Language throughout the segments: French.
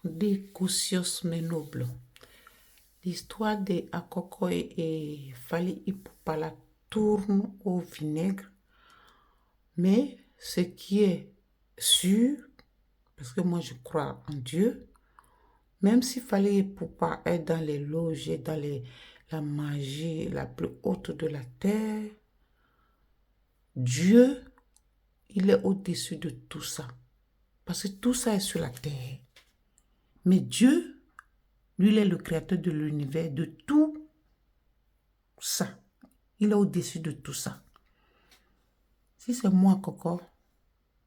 De Cocios Menoble. L'histoire de Akokoy et Fali Ipupa tourne au vinaigre, mais ce qui est sûr, parce que moi je crois en Dieu, même si Fali Ipupa est dans les loges, dans la magie la plus haute de la terre, Dieu, il est au-dessus de tout ça. Parce que tout ça est sur la terre. Mais Dieu, lui, il est le créateur de l'univers, de tout ça. Il est au-dessus de tout ça. Si c'est moi, Coco,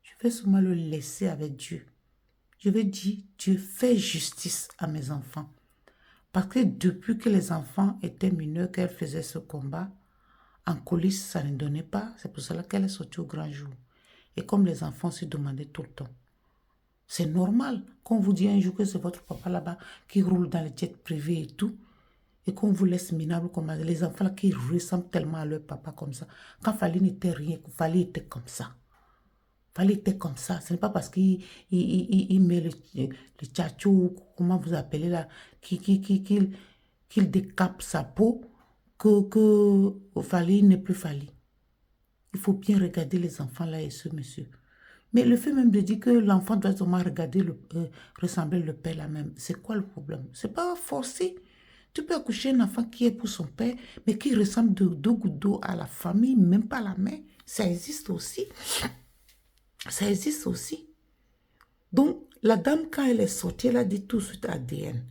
je vais seulement le laisser avec Dieu. Je vais dire, Dieu, fais justice à mes enfants. Parce que depuis que les enfants étaient mineurs, qu'elle faisait ce combat, en coulisses, ça ne donnait pas. C'est pour cela qu'elle est sortie au grand jour. Et comme les enfants se demandaient tout le temps, c'est normal qu'on vous dit un jour que c'est votre papa là-bas qui roule dans les jets privés et tout, et qu'on vous laisse minable comme ça. Les enfants là qui ressemblent tellement à leur papa comme ça. Quand Fali n'était rien, Fali était comme ça. Fali était comme ça. Ce n'est pas parce qu'il met le tchatchou, comment vous appelez là, qu'il décape sa peau, que Fali n'est plus Fali. Il faut bien regarder les enfants là et ce monsieur. Mais le fait même de dire que l'enfant doit seulement regarder, ressembler le père là même, c'est quoi le problème? C'est pas forcé. Tu peux accoucher un enfant qui est pour son père, mais qui ressemble de dos gouttes d'eau à la famille, même pas à la mère. Ça existe aussi. Ça existe aussi. Donc, la dame, quand elle est sortie, elle a dit tout de suite ADN.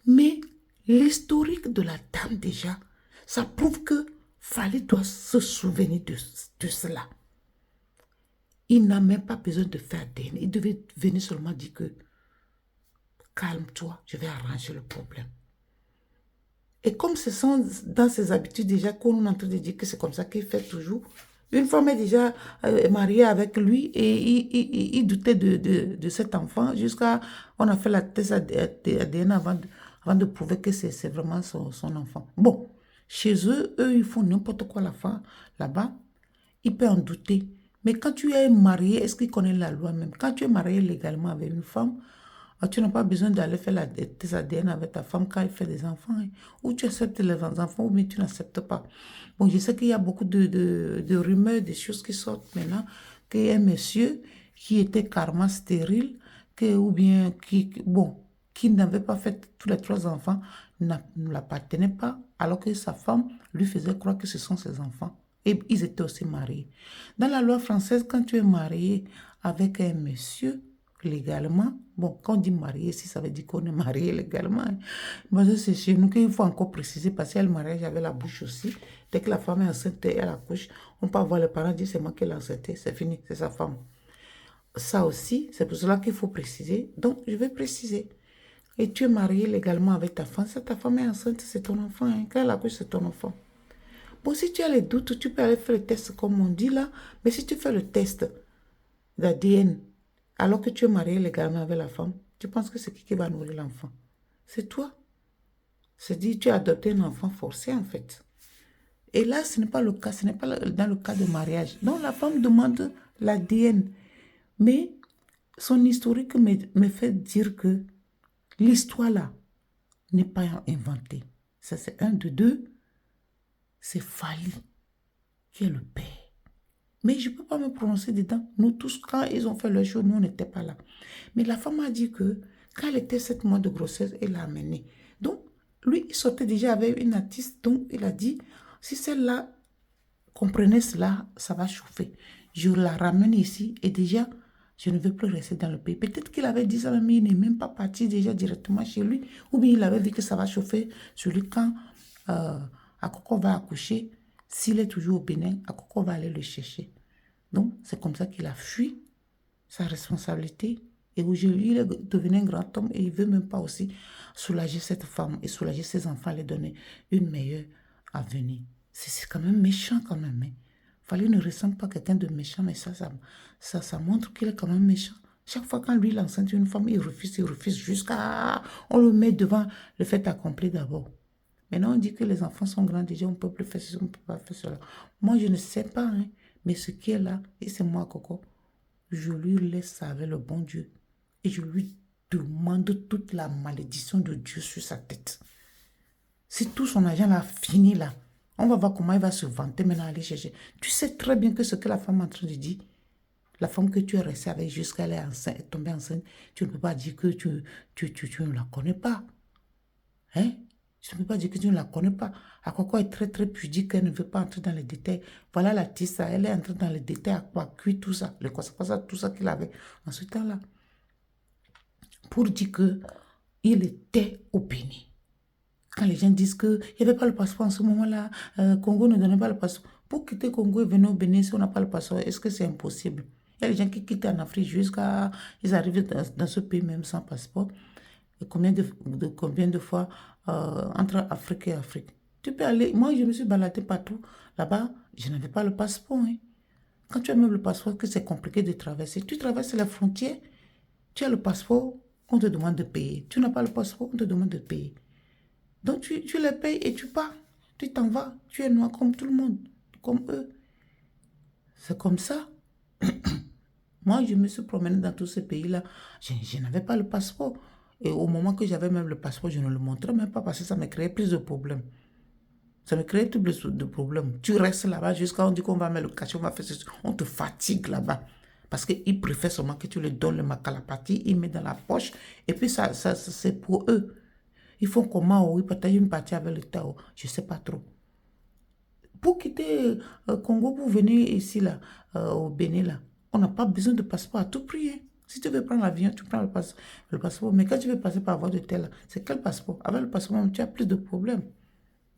Mais l'historique de la dame, déjà, ça prouve que Fallait doit se souvenir de cela. Il n'a même pas besoin de faire ADN. Il devait venir seulement dire que calme-toi, je vais arranger le problème. Et comme ce sont dans ses habitudes déjà qu'on est en train de dire que c'est comme ça qu'il fait toujours, une femme est déjà mariée avec lui et il doutait de cet enfant jusqu'à... On a fait la thèse ADN avant de prouver que c'est vraiment son enfant. Bon, chez eux, ils font n'importe quoi là-bas. Il peut en douter. Mais quand tu es marié, est-ce qu'il connaît la loi même? Quand tu es marié légalement avec une femme, tu n'as pas besoin d'aller faire tes ADN avec ta femme quand elle fait des enfants. Hein. Ou tu acceptes les enfants ou bien tu n'acceptes pas. Bon, je sais qu'il y a beaucoup de rumeurs, des choses qui sortent maintenant, qu'il y a un monsieur qui était carrément stérile, ou bien qui n'avait pas fait tous les trois enfants, ne l'appartenait pas, alors que sa femme lui faisait croire que ce sont ses enfants. Et ils étaient aussi mariés. Dans la loi française, quand tu es marié avec un monsieur, légalement, bon, quand on dit marié, si ça veut dire qu'on est marié légalement, hein. Mais c'est chez nous qu'il faut encore préciser, parce que le mariage avait la bouche aussi. Dès que la femme est enceinte, elle accouche, on peut avoir les parents dire c'est moi qui l'ai enceinte, c'est fini, c'est sa femme. Ça aussi, c'est pour cela qu'il faut préciser. Donc, je vais préciser. Et tu es marié légalement avec ta femme, si ta femme est enceinte, c'est ton enfant, hein. Quand elle accouche, c'est ton enfant. Bon, si tu as les doutes, tu peux aller faire le test comme on dit là. Mais si tu fais le test d'ADN, alors que tu es marié légalement avec la femme, tu penses que c'est qui va nourrir l'enfant? C'est toi. C'est dit, tu as adopté un enfant forcé en fait. Et là, ce n'est pas le cas, ce n'est pas dans le cas de mariage. Donc la femme demande l'ADN. Mais son historique me fait dire que l'histoire là n'est pas inventée. Ça, c'est un de deux. C'est Fali qui est le père. Mais je ne peux pas me prononcer dedans. Nous tous, quand ils ont fait leur show, nous, on n'était pas là. Mais la femme a dit que quand elle était 7 mois de grossesse, elle l'a amenée. Donc, lui, il sortait déjà avec une artiste. Donc, il a dit, si celle-là comprenait cela, ça va chauffer. Je la ramène ici et déjà, je ne veux plus rester dans le pays. Peut-être qu'il avait dit ça, mais il n'est même pas parti déjà directement chez lui. Ou bien il avait vu que ça va chauffer sur lui quand Akoko va accoucher. S'il est toujours au Bénin, Akoko va aller le chercher. Donc, c'est comme ça qu'il a fui sa responsabilité. Et aujourd'hui, il est devenu un grand homme et il ne veut même pas aussi soulager cette femme et soulager ses enfants, les donner une meilleure avenir. C'est quand même méchant quand même. Hein. Fallait ne ressemble pas à quelqu'un de méchant, mais ça montre qu'il est quand même méchant. Chaque fois quand lui, il enceinte une femme, il refuse jusqu'à... On le met devant le fait accompli d'abord. Maintenant, on dit que les enfants sont grands déjà, on ne peut plus faire ceci, on ne peut pas faire cela. Moi, je ne sais pas, hein, mais ce qui est là, et c'est moi, Coco, je lui laisse ça avec le bon Dieu. Et je lui demande toute la malédiction de Dieu sur sa tête. Si tout son argent l'a fini là, on va voir comment il va se vanter maintenant aller chercher. Tu sais très bien que ce que la femme est en train de dire, la femme que tu es restée avec jusqu'à elle est enceinte, est tombée enceinte, tu ne peux pas dire que tu ne la connais pas. Hein? Tu ne peux pas dire que tu ne la connais pas. Akoko est très très pudique, elle ne veut pas entrer dans les détails. Voilà l'artiste, elle est entrée dans les détails, à quoi cuire tout ça, le ça, tout ça qu'il avait en ce temps-là. Pour dire que il était au Bénin. Quand les gens disent qu'il n'y avait pas le passeport en ce moment-là, Congo ne donnait pas le passeport. Pour quitter Congo et venir au Bénin, si on n'a pas le passeport, est-ce que c'est impossible? Il y a des gens qui quittent en Afrique jusqu'à... Ils arrivent dans ce pays même sans passeport. Et combien de fois entre Afrique et Afrique? Tu peux aller... Moi, je me suis baladée partout. Là-bas, je n'avais pas le passeport. Hein. Quand tu as même le passeport, que c'est compliqué de traverser. Tu traverses la frontière, tu as le passeport, on te demande de payer. Tu n'as pas le passeport, on te demande de payer. Donc, tu les payes et tu pars. Tu t'en vas. Tu es noir comme tout le monde, comme eux. C'est comme ça. Moi, je me suis promenée dans tous ces pays-là. Je n'avais pas le passeport. Et au moment que j'avais même le passeport, je ne le montrais même pas parce que ça me créait plus de problèmes. Ça me créait plus de problèmes. Tu restes là-bas jusqu'à on dit qu'on va mettre le cachet, on va faire ceci. On te fatigue là-bas. Parce qu'ils préfèrent seulement que tu leur donnes le makalapati, ils mettent dans la poche. Et puis, ça c'est pour eux. Ils font comment? Oui, peut-être une partie avec le Tao. Je ne sais pas trop. Pour quitter Congo, pour venir ici, là, au Bénin, là, on n'a pas besoin de passeport à tout prix. Hein. Si tu veux prendre l'avion, tu prends le passeport. Mais quand tu veux passer par voie de tel, c'est quel passeport? Avec le passeport, tu as plus de problèmes.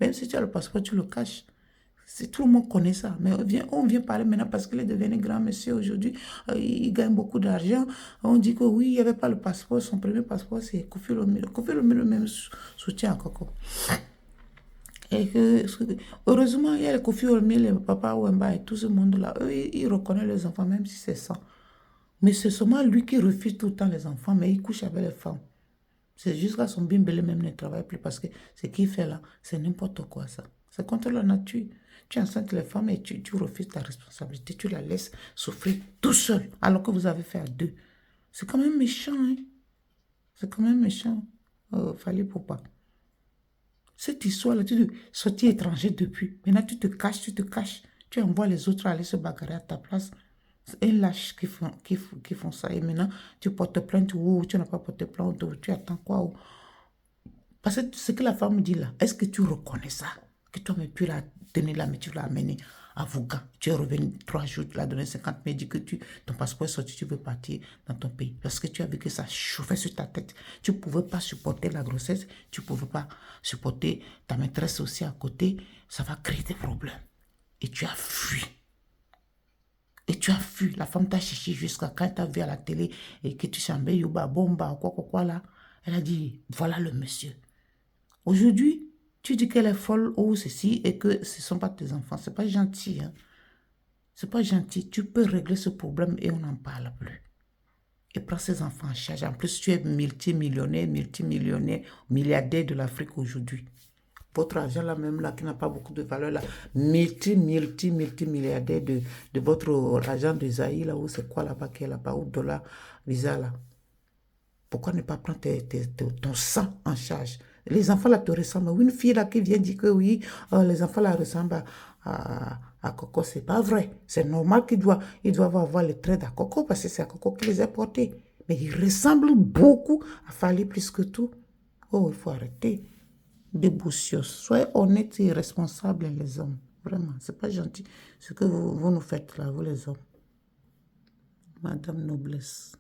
Même si tu as le passeport, tu le caches. Tout le monde connaît ça. Mais on vient parler maintenant parce qu'il est devenu grand monsieur aujourd'hui. Il gagne beaucoup d'argent. On dit que oui, il n'y avait pas le passeport. Son premier passeport, c'est Kofi Olomide. Kofi Olomide même soutient Coco. Et heureusement, il y a les Kofi Olomide, les Papa Wemba et tout ce monde-là. Eux, ils reconnaissent les enfants, même si c'est ça. Mais c'est seulement lui qui refuse tout le temps les enfants, mais il couche avec les femmes. C'est jusqu'à son bimbélé même ne travaille plus parce que ce qu'il fait là, c'est n'importe quoi ça. C'est contre la nature. Tu enceintes les femmes et tu refuses ta responsabilité. Tu la laisses souffrir tout seul alors que vous avez fait à deux. C'est quand même méchant, hein. C'est quand même méchant. Fallait pour pas. Cette histoire-là, tu es sorti étranger depuis. Maintenant, tu te caches, tu te caches. Tu envoies les autres aller se bagarrer à ta place. C'est un lâche qui font ça. Et maintenant, tu portes plainte ou tu n'as pas porté plainte ou tu attends quoi. Ou... Parce que ce que la femme dit là, est-ce que tu reconnais ça? Que toi-même, tu l'as donné là, mais tu l'as amené à Vouga. Tu es revenu 3 jours, tu l'as donné 50 000, dit que ton passeport est sorti, tu veux partir dans ton pays. Parce que tu as vu que ça chauffait sur ta tête. Tu ne pouvais pas supporter la grossesse, tu ne pouvais pas supporter ta maîtresse aussi à côté. Ça va créer des problèmes. Et tu as fui. Et tu as fui. La femme t'a cherché jusqu'à quand tu as vu à la télé et que tu s'embêtes, Yuba, Bomba, quoi là. Elle a dit, voilà le monsieur. Aujourd'hui, tu dis qu'elle est folle ou ceci et que ce ne sont pas tes enfants. Ce n'est pas gentil. Hein? Ce n'est pas gentil. Tu peux régler ce problème et on n'en parle plus. Et prends ces enfants en charge. En plus, tu es multimillionnaire, milliardaire de l'Afrique aujourd'hui. Votre argent là même là, qui n'a pas beaucoup de valeur là, multimilliardaire de votre argent de Zaïre là, ou c'est quoi là-bas qui est là-bas, ou dollar, visa là. Pourquoi ne pas prendre ton sang en charge? Les enfants là te ressemblent. Une fille là qui vient dire que oui, les enfants là ressemblent à Coco, c'est pas vrai. C'est normal qu'ils doivent avoir les traits d'à Coco parce que c'est à Coco qui les a portés. Mais ils ressemblent beaucoup à Fally plus que tout. Oh, il faut arrêter. Des boussios. Soyez honnêtes et responsables les hommes. Vraiment, c'est pas gentil. Ce que vous nous faites là, vous les hommes. Madame Noblesse.